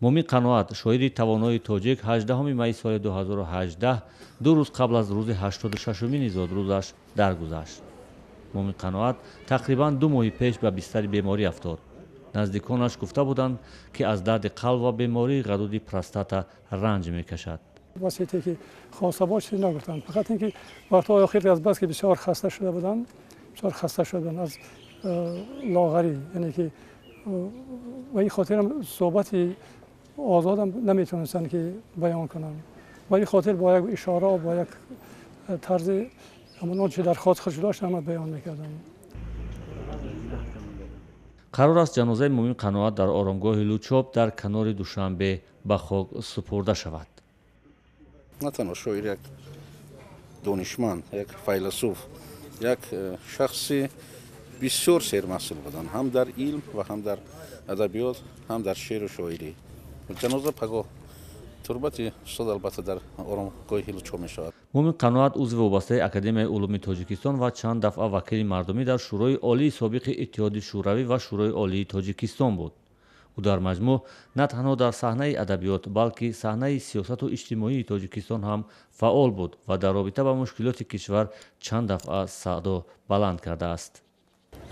мумин қаноат шоири тавонои тоҷик 18 майи соли 2018 ду рӯз қабл аз рӯзи 86-уми зодрӯзаш даргузашт. мумин қаноат тақрибан 2 моҳи пеш ба бистари беморӣ афтод. наздиконаш гуфта буданд ки аз дарди қалб ва бемории ғадуди простата ранҷ мекашад. واسطه که خواسته باشه نگفتن، فقط اینکه وقت‌های آخر از بس که بسیار خسته شده بودن، بسیار خسته شدن از لاغری، یعنی که و این خاطر هم صحبت آزادم نمیتونستن که بیان کنن. و این خاطر با یک اشاره و با یک طرز همون چه در خاطرش داشتن هم بیان میکردن. қарор аст ҷанозаи мумин қаноат дар оромгоҳи лучоб дар канори душанбе ба хок супурда шавад. نه تنها شاعر، یک دانشمند، یک فیلسوف، یک شخص بسیار سرمسئول بودند، هم در علم و هم در ادبیات، هم در شعر و شاعری. جنازه پگاه تربت استاد البته در آرامگاه لوچو می شود. мумин қаноат узви вобастаи академияи улуми тоҷикистон ва чанд дафъа вакили мардумӣ дар шӯрои олии собиқи иттиҳоди шӯравӣ ва шӯрои олии тоҷикистон буд. ӯ дар маҷмӯъ на танҳо дар саҳнаи адабиёт, балки саҳнаи сиёсату иҷтимоии тоҷикистон ҳам фаъол буд ва дар робита ба мушкилоти кишвар чанд дафъа садо баланд кардааст.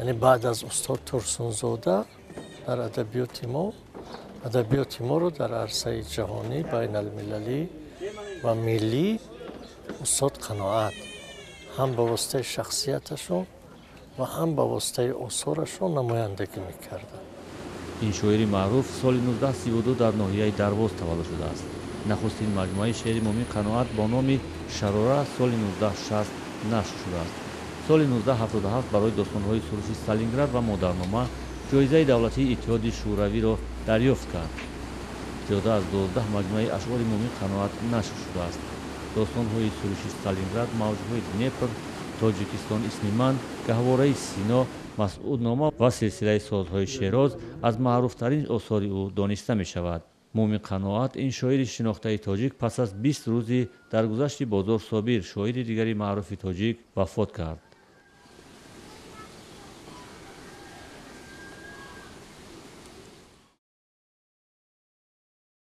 яъне баъд аз устод турсунзода дар адабиёти моро дар арсаи ҷаҳонӣ, байналмилалӣ ва миллӣ устод қаноат ҳам ба воситаи шахсияташон ва ҳам ба воситаи осорашон намояндагӣ мекарданд. ин шоири маъруф соли 1932 дар ноҳияи дарвоз таваллуд шудааст. нахустин маҷмӯаи шеъри мумин қаноат бо номи шарора соли 1960 нашр шудааст. соли 1977 барои достонҳои суруши Сталинград ва модарнома ҷоизаи давлатии иттиҳоди шӯравиро дарёфт кард. зиёда аз 12 маҷмӯаи ашъори мумин қаноат нашр шудааст. достонҳои суруши Сталинград, мавҷҳои Днепр, тоҷикистон исми ман, гаҳвораи Сино, масъуднома ва силсилаи созҳои Шероз аз маъруфтарин осори ӯ дониста мешавад. мумин қаноат ин шоири шинохтаи тоҷик пас аз 20 рӯзи даргузашти Бозор Собир, шоири дигари маъруфи тоҷик, вафот кард.